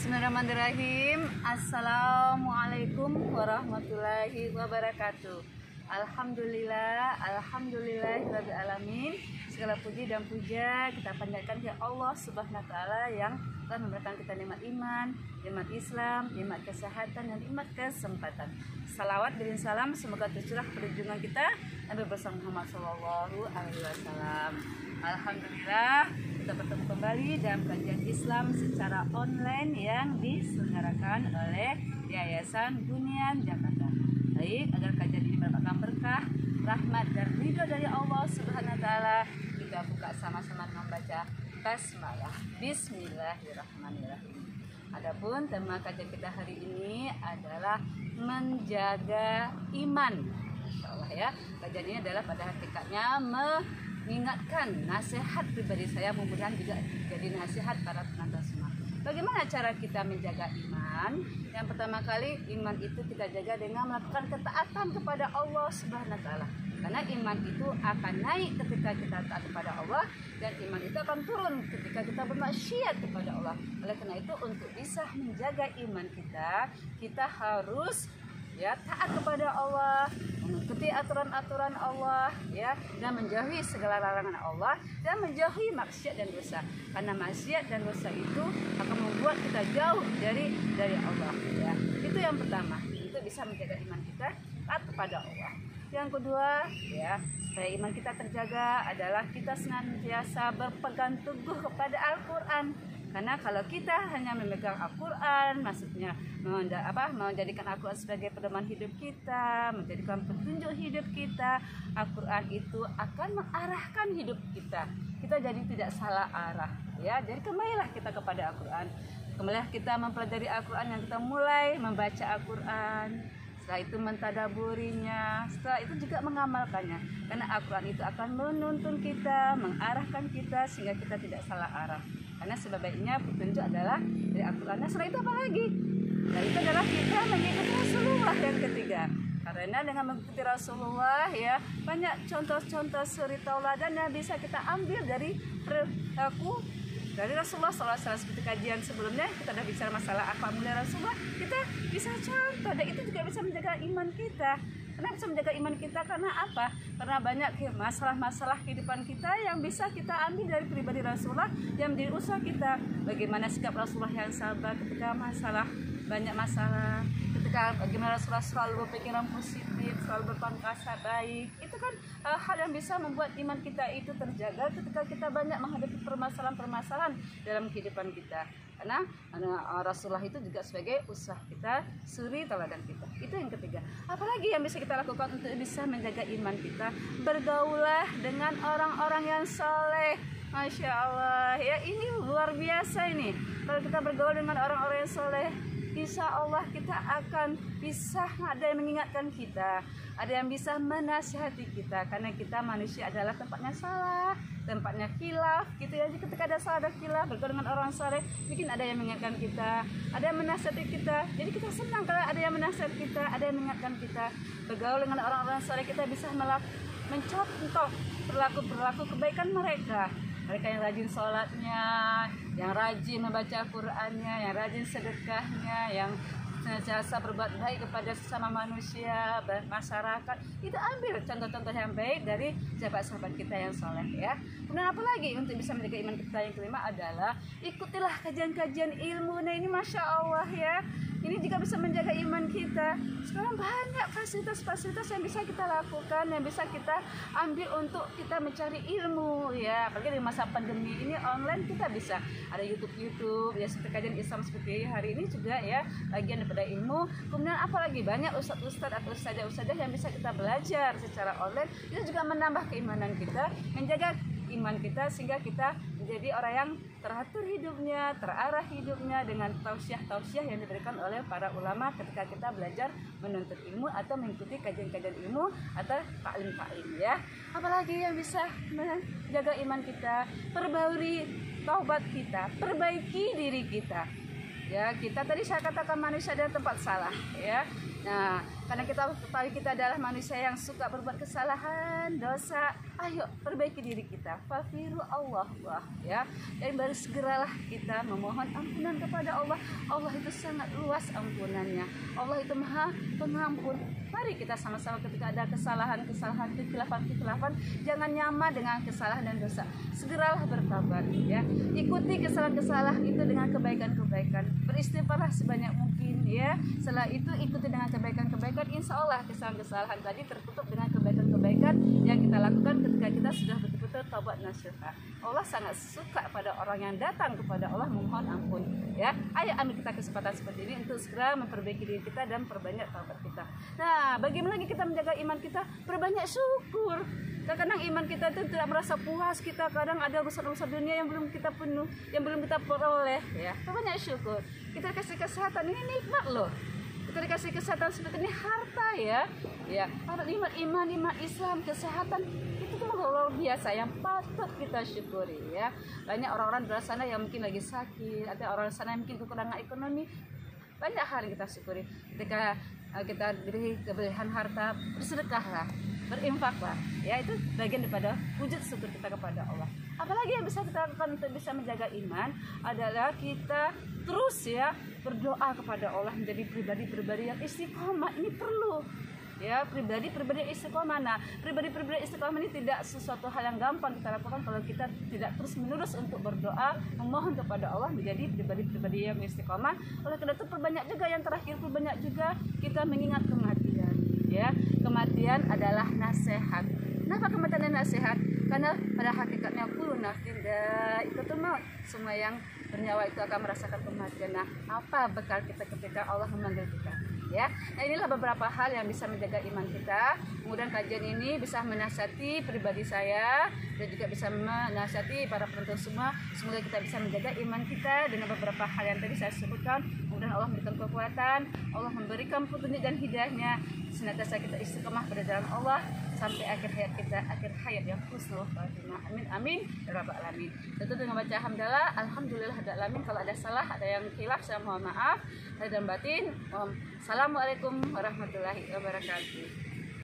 Bismillahirrahmanirrahim. Assalamualaikum warahmatullahi wabarakatuh. Alhamdulillahirabbil alamin. Segala puji dan puja kita panjatkan ke Allah Subhanahu wa taala yang telah memberikan kita nikmat iman, nikmat Islam, nikmat kesehatan dan nikmat kesempatan. Salawat dan salam semoga tercurah pada junjungan kita Nabi besar Muhammad sallallahu alaihi wasallam. Alhamdulillah kita bertemu kembali dalam kajian Islam secara online yang diselenggarakan oleh Yayasan Bunian Jakarta. Baik, agar kajian ini mendapatkan berkah, rahmat dan ridho dari Allah Subhanahu wa taala, kita buka sama-sama membaca basmalah. Bismillahirrahmanirrahim. Adapun tema kajian kita hari ini adalah menjaga iman. Insyaallah ya. Kajian ini adalah pada hakikatnya mengingatkan nasihat pribadi saya, mudah-mudahan juga jadi nasihat para penonton semua. Bagaimana cara kita menjaga iman? Yang pertama kali, iman itu kita jaga dengan melakukan ketaatan kepada Allah Subhanahu wa taala. Karena iman itu akan naik ketika kita taat kepada Allah, dan iman itu akan turun ketika kita bermaksiat kepada Allah. Oleh karena itu, untuk bisa menjaga iman kita harus taat kepada Allah, mengikuti aturan-aturan Allah, dan menjauhi segala larangan Allah, dan menjauhi maksiat dan dosa. Karena maksiat dan dosa itu akan membuat kita jauh dari Allah. Itu yang pertama, untuk bisa menjaga iman kita, taat kepada Allah. Yang kedua, supaya iman kita terjaga adalah kita senantiasa berpegang teguh kepada Al-Quran. Karena kalau kita hanya memegang Al-Quran, maksudnya menjadikan Al-Quran sebagai pedoman hidup kita, menjadikan petunjuk hidup kita, Al-Quran itu akan mengarahkan hidup kita. Kita jadi tidak salah arah. Jadi kembalilah kita kepada Al-Quran. Kembalilah kita mempelajari Al-Quran, yang kita mulai membaca Al-Quran. Setelah itu mentadaburinya, setelah itu juga mengamalkannya. Karena Al-Quran itu akan menuntun kita, mengarahkan kita sehingga kita tidak salah arah. Karena sebaiknya petunjuk adalah dari Al-Quran. Setelah itu apa lagi? Nah, itu adalah kita mengikuti Rasulullah yang ketiga. Karena dengan mengikuti Rasulullah, banyak contoh-contoh suri tauladan yang bisa kita ambil dari perilaku dari Rasulullah SAW. Seperti kajian sebelumnya kita sudah bicara masalah akhlak mulia Rasulullah, kita bisa contoh, dan itu juga bisa menjaga iman kita. Kenapa bisa menjaga iman kita? Karena apa? Karena banyak masalah-masalah kehidupan kita yang bisa kita ambil dari pribadi Rasulullah yang menjadi usaha kita. Bagaimana sikap Rasulullah yang sabar ketika banyak masalah, ketika bagaimana Rasulullah selalu berpikiran positif, selalu berpangkasa baik. Itu kan hal yang bisa membuat iman kita itu terjaga ketika kita banyak menghadapi permasalahan-permasalahan dalam kehidupan kita. Karena Rasulullah itu juga sebagai usaha kita, suri tauladan kita. Itu yang ketiga. Apalagi yang bisa kita lakukan untuk bisa menjaga iman kita? Bergaulah dengan orang-orang yang soleh. Masya Allah, ini luar biasa ini. Kalau kita bergaul dengan orang-orang yang soleh, insya Allah kita akan bisa, ada yang mengingatkan kita, ada yang bisa menasihati kita. Karena kita manusia adalah tempatnya salah, tempatnya khilaf gitu ya. Jadi ketika ada salah, ada khilaf, bergaul dengan orang saleh, mungkin ada yang mengingatkan kita, ada yang menasihati kita. Jadi kita senang kalau ada yang menasihati kita, ada yang mengingatkan kita. Bergaul dengan orang-orang saleh, kita bisa mencontoh perilaku kebaikan mereka. Mereka yang rajin sholatnya, yang rajin membaca Qur'annya, yang rajin sedekahnya, yang senantiasa berbuat baik kepada sesama manusia, masyarakat. Itu ambil contoh-contoh yang baik dari sahabat-sahabat kita yang soleh Kemudian apa lagi untuk bisa menjaga iman kita? Yang kelima adalah ikutilah kajian-kajian ilmu. Nah, ini Masya Allah ini juga bisa menjaga iman kita. Sekarang banyak fasilitas-fasilitas yang bisa kita lakukan, yang bisa kita ambil untuk kita mencari ilmu apalagi di masa pandemi ini online kita bisa ada YouTube seperti kajian Islam seperti hari ini juga bagian daripada ilmu. Kemudian apalagi banyak ustadz-ustadz atau ustadzah-ustadzah yang bisa kita belajar secara online. Itu juga menambah keimanan kita, menjaga iman kita, sehingga kita menjadi orang yang teratur hidupnya, terarah hidupnya dengan tausiah yang diberikan oleh para ulama ketika kita belajar menuntut ilmu atau mengikuti kajian-kajian ilmu atau taklim. Apalagi yang bisa menjaga iman kita? Perbarui taubat kita, perbaiki diri kita. Kita tadi saya katakan manusia adalah tempat salah Nah, Karena kita ketahui kita adalah manusia yang suka berbuat kesalahan, dosa. Ayo perbaiki diri kita. Fafiru Allah, ya. Dan baru segeralah kita memohon ampunan kepada Allah. Allah itu sangat luas ampunannya. Allah itu Maha Pengampun. Mari kita sama-sama ketika ada kesalahan-kesalahan, kekhilafan-kekhilafan, jangan nyama dengan kesalahan dan dosa. Segeralah bertobat, ya. Ikuti kesalahan-kesalahan itu dengan kebaikan-kebaikan. Beristighfarlah sebanyak mungkin, ya. Setelah itu ikuti dengan kebaikan-kebaikan. Insya Allah kesalahan-kesalahan tadi tertutup dengan kebaikan-kebaikan yang kita lakukan ketika kita sudah betul-betul taubat nasuha. Allah sangat suka pada orang yang datang kepada Allah memohon ampun, ya. Ayo ambil kita kesempatan seperti ini untuk segera memperbaiki diri kita dan perbanyak taubat kita. Nah, bagaimana lagi kita menjaga iman kita? Perbanyak syukur. Kadang iman kita itu tidak merasa puas, kita kadang ada urusan-urusan dunia yang belum kita penuh, yang belum kita peroleh, ya. Perbanyak syukur. Kita kasih kesehatan, ini nikmat loh. Kita dikasih kesehatan seperti ini, harta, ya. Ya, nikmat iman, nikmat Islam, kesehatan itu tuh luar biasa yang patut kita syukuri, ya. Banyak orang-orang di luar sana yang mungkin lagi sakit, ada orang di sana yang mungkin kekurangan ekonomi. Banyak hal yang kita syukuri. Ketika kita diberi kelebihan harta, bersedekahlah, berinfaklah, ya. Itu bagian daripada wujud syukur kita kepada Allah. Apalagi yang bisa kita lakukan untuk bisa menjaga iman adalah kita terus, ya, berdoa kepada Allah, menjadi pribadi-pribadi yang istiqomah. Ini perlu, ya, pribadi-pribadi yang istiqomah. Nah, pribadi-pribadi istiqomah ini tidak sesuatu hal yang gampang kita lakukan kalau kita tidak terus-menerus untuk berdoa, memohon kepada Allah menjadi pribadi-pribadi yang istiqomah. Oleh karena itu perbanyak juga, yang terakhir perbanyak juga kita mengingat kematian, ya. Kematian adalah nasihat. Kenapa kematian adalah nasihat? Karena pada hakikatnya kullu nafsin dha'iqatul maut. Semua yang bernyawa itu akan merasakan kematian. Nah, apa bekal kita ketika Allah memanggil kita? Ya, nah inilah beberapa hal yang bisa menjaga iman kita. Kemudian kajian ini bisa menasihati pribadi saya dan juga bisa menasihati para penonton semua. Semoga kita bisa menjaga iman kita dengan beberapa hal yang tadi saya sebutkan. Kemudian Allah memberikan kekuatan, Allah memberikan petunjuk dan hidayahnya. Senantiasa kita istiqomah pada jalan Allah sampai akhir hayat kita, akhir hayat yang husnul khatimah. Amin amin ya rabbal alamin. Tentu dengan baca hamdalah, alhamdulillah rabbil alamin. Kalau ada salah, ada yang khilaf, saya mohon maaf. Lahir dan batin. Assalamualaikum warahmatullahi wabarakatuh.